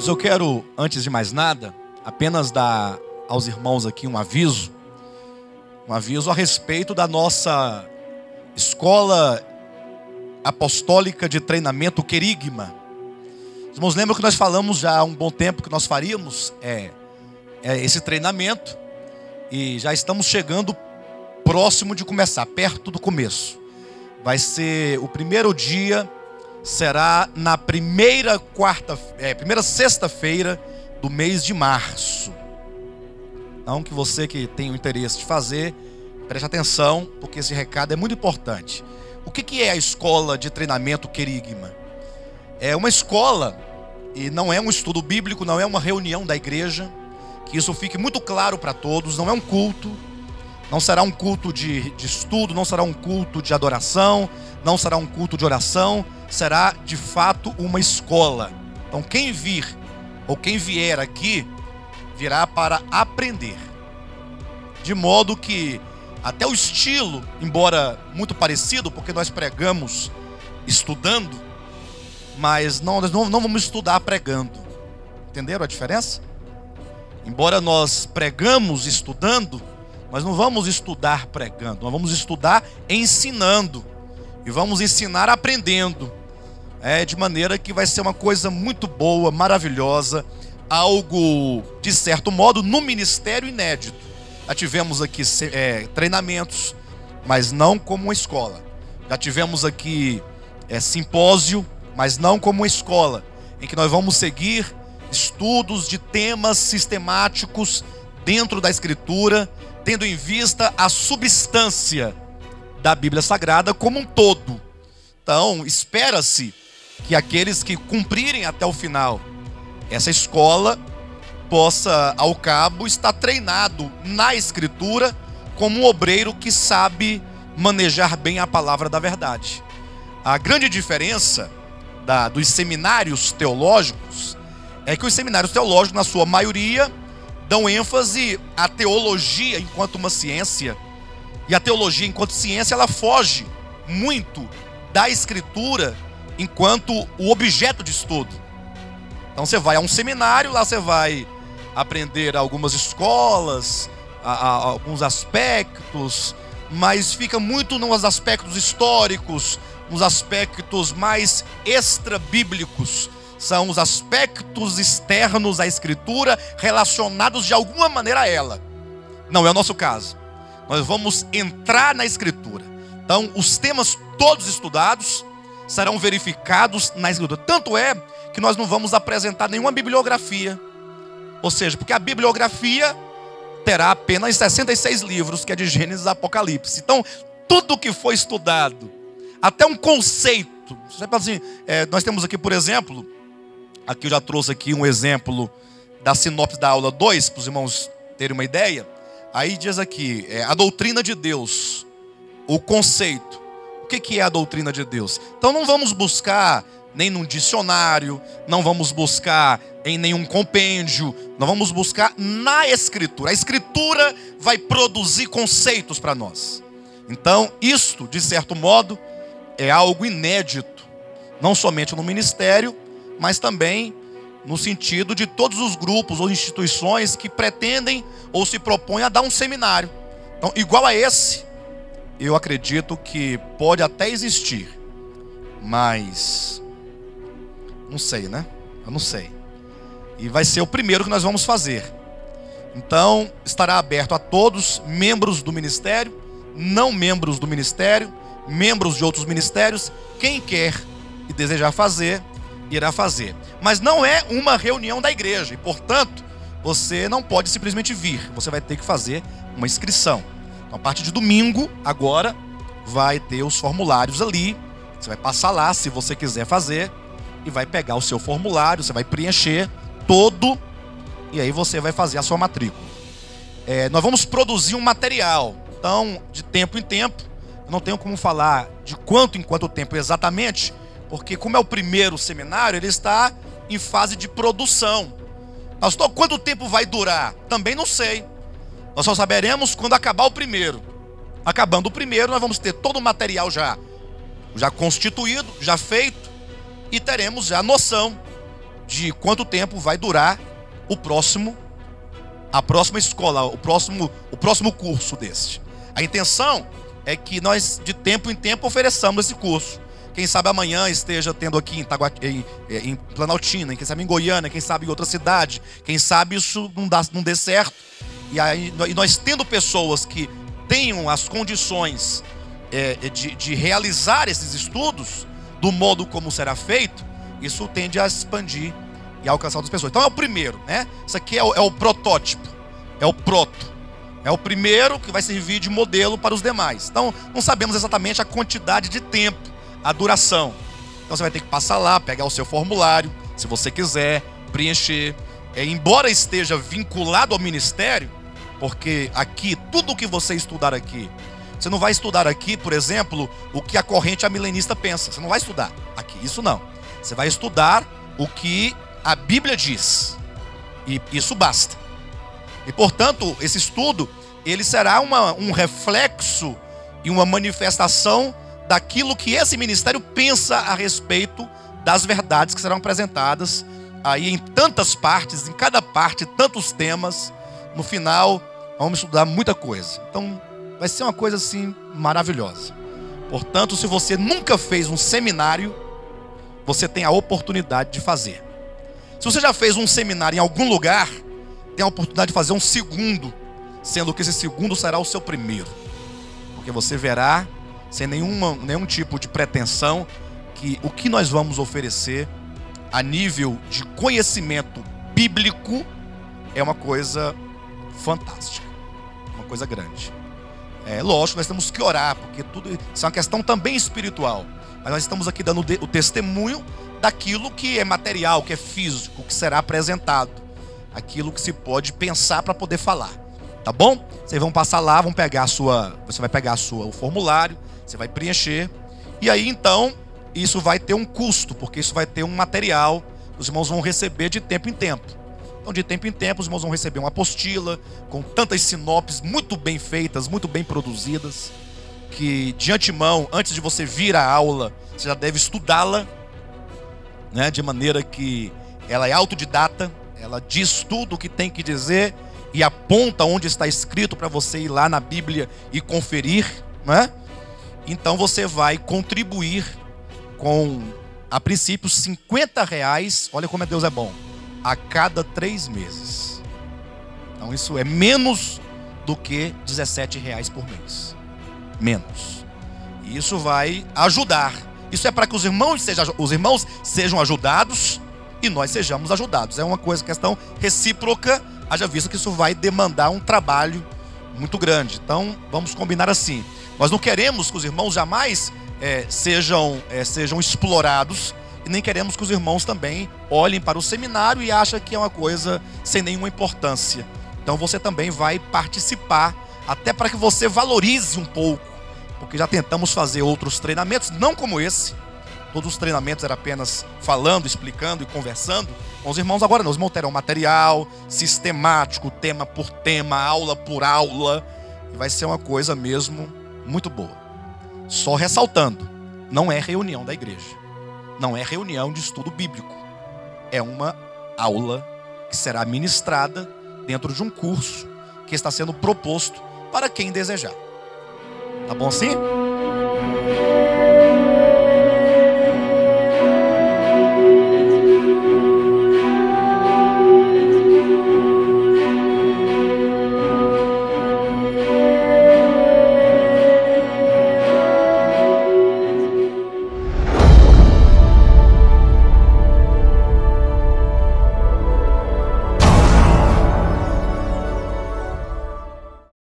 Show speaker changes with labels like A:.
A: eu quero, antes de mais nada, apenas dar aos irmãos aqui um aviso a respeito da nossa escola apostólica de treinamento Querigma. Os irmãos lembram que nós falamos já há um bom tempo que nós faríamos esse treinamento, e já estamos chegando próximo de começar, perto do começo. Vai ser o primeiro dia, será na primeira sexta-feira do mês de março. Então, que você que tem o interesse de fazer, preste atenção, porque esse recado é muito importante. O que é a escola de treinamento Querigma? É uma escola, e não é um estudo bíblico, não é uma reunião da igreja, que isso fique muito claro para todos, não é um culto, não será um culto de estudo, não será um culto de adoração, não será um culto de oração, será de fato uma escola. Então quem vir ou quem vier aqui, virá para aprender. De modo que até o estilo, embora muito parecido, porque nós pregamos estudando, mas nós não vamos estudar pregando. Entenderam a diferença? Embora nós pregamos estudando, nós não vamos estudar pregando, nós vamos estudar ensinando. E vamos ensinar aprendendo. De maneira que vai ser uma coisa muito boa, maravilhosa, algo, de certo modo, no ministério inédito. Já tivemos aqui treinamentos, mas não como uma escola. Já tivemos aqui simpósio, mas não como uma escola, em que nós vamos seguir estudos de temas sistemáticos dentro da Escritura, tendo em vista a substância da Bíblia Sagrada como um todo. Então, espera-se que aqueles que cumprirem até o final essa escola possa, ao cabo, estar treinado na Escritura como um obreiro que sabe manejar bem a palavra da verdade. A grande diferença dos seminários teológicos é que os seminários teológicos, na sua maioria, dão ênfase à teologia enquanto uma ciência. E a teologia enquanto ciência, ela foge muito da Escritura enquanto o objeto de estudo. Então você vai a um seminário, lá você vai aprender algumas escolas, alguns aspectos, mas fica muito nos aspectos históricos, nos aspectos mais extra-bíblicos. São os aspectos externos à Escritura relacionados de alguma maneira a ela. Não é o nosso caso. Nós vamos entrar na Escritura. Então, os temas todos estudados serão verificados na Escritura. Tanto é que nós não vamos apresentar nenhuma bibliografia. Ou seja, porque a bibliografia terá apenas 66 livros, que é de Gênesis a Apocalipse. Então, tudo que foi estudado, até um conceito. Você fala assim, nós temos aqui, por exemplo, aqui eu já trouxe aqui um exemplo da sinopse da aula 2, para os irmãos terem uma ideia. Aí diz aqui, a doutrina de Deus, o conceito. O que é a doutrina de Deus? Então não vamos buscar nem num dicionário, não vamos buscar em nenhum compêndio, não vamos buscar na Escritura. A Escritura vai produzir conceitos para nós. Então isto, de certo modo, é algo inédito, não somente no ministério, mas também no sentido de todos os grupos ou instituições que pretendem ou se propõem a dar um seminário. Então, igual a esse, eu acredito que pode até existir, mas não sei, né? Eu não sei. E vai ser o primeiro que nós vamos fazer. Então, estará aberto a todos, membros do ministério, não membros do ministério, membros de outros ministérios. Quem quer e desejar fazer, irá fazer. Mas não é uma reunião da igreja, e portanto, você não pode simplesmente vir. Você vai ter que fazer uma inscrição. Então, a partir de domingo, agora, vai ter os formulários ali. Você vai passar lá, se você quiser fazer, e vai pegar o seu formulário, você vai preencher todo, e aí você vai fazer a sua matrícula. Nós vamos produzir um material. Então, de tempo em tempo, eu não tenho como falar de quanto em quanto tempo exatamente, porque como é o primeiro seminário, ele está em fase de produção. Pastor, quanto tempo vai durar? Também não sei. Nós só saberemos quando acabar o primeiro. Acabando o primeiro, nós vamos ter todo o material já constituído, já feito, e teremos já noção de quanto tempo vai durar a próxima escola, o próximo curso deste. A intenção é que nós, de tempo em tempo, ofereçamos esse curso. Quem sabe amanhã esteja tendo aqui em Planaltina, quem sabe em Goiânia, quem sabe em outra cidade, quem sabe isso não dê certo. E aí nós tendo pessoas que tenham as condições de realizar esses estudos, do modo como será feito, isso tende a expandir e a alcançar outras pessoas. Então é o primeiro, né? Isso aqui é o protótipo, é o proto. É o primeiro que vai servir de modelo para os demais. Então não sabemos exatamente a quantidade de tempo, a duração. Então você vai ter que passar lá, pegar o seu formulário, se você quiser, preencher. Embora esteja vinculado ao ministério, porque aqui, tudo que você estudar aqui, você não vai estudar aqui, por exemplo, o que a corrente amilenista pensa. Você não vai estudar aqui, isso não. Você vai estudar o que a Bíblia diz. E isso basta. E portanto, esse estudo, ele será um reflexo e uma manifestação daquilo que esse ministério pensa a respeito das verdades que serão apresentadas aí em tantas partes, em cada parte, tantos temas. No final, vamos estudar muita coisa. Então, vai ser uma coisa assim maravilhosa. Portanto, se você nunca fez um seminário, você tem a oportunidade de fazer. Se você já fez um seminário em algum lugar, tem a oportunidade de fazer um segundo, sendo que esse segundo será o seu primeiro. Porque você verá, sem nenhum tipo de pretensão, que o que nós vamos oferecer a nível de conhecimento bíblico é uma coisa fantástica, uma coisa grande. É lógico, nós temos que orar, porque tudo isso é uma questão também espiritual. Mas nós estamos aqui dando o testemunho daquilo que é material, que é físico, que será apresentado. Aquilo que se pode pensar para poder falar. Tá bom? Vocês vão passar lá, você vai pegar o formulário, você vai preencher. E aí então, isso vai ter um custo, porque isso vai ter um material que os irmãos vão receber de tempo em tempo. Então, de tempo em tempo, os irmãos vão receber uma apostila com tantas sinopses muito bem feitas, muito bem produzidas, que de antemão, antes de você vir à aula, você já deve estudá-la, né, de maneira que ela é autodidata, ela diz tudo o que tem que dizer e aponta onde está escrito para você ir lá na Bíblia e conferir, né? Então você vai contribuir com, a princípio, R$50, olha como Deus é bom, a cada 3 meses. Então isso é menos do que R$17 por mês. Menos. E isso vai ajudar. Isso é para que os irmãos sejam ajudados e nós sejamos ajudados. É uma questão recíproca, haja vista que isso vai demandar um trabalho muito grande. Então vamos combinar assim. Nós não queremos que os irmãos jamais sejam explorados, e nem queremos que os irmãos também olhem para o seminário e achem que é uma coisa sem nenhuma importância. Então você também vai participar, até para que você valorize um pouco, porque já tentamos fazer outros treinamentos, não como esse. Todos os treinamentos eram apenas falando, explicando e conversando. Com os irmãos agora não, os irmãos terão material sistemático, tema por tema, aula por aula, e vai ser uma coisa mesmo muito boa. Só ressaltando, não é reunião da igreja, não é reunião de estudo bíblico, é uma aula que será ministrada dentro de um curso que está sendo proposto para quem desejar. Tá bom assim?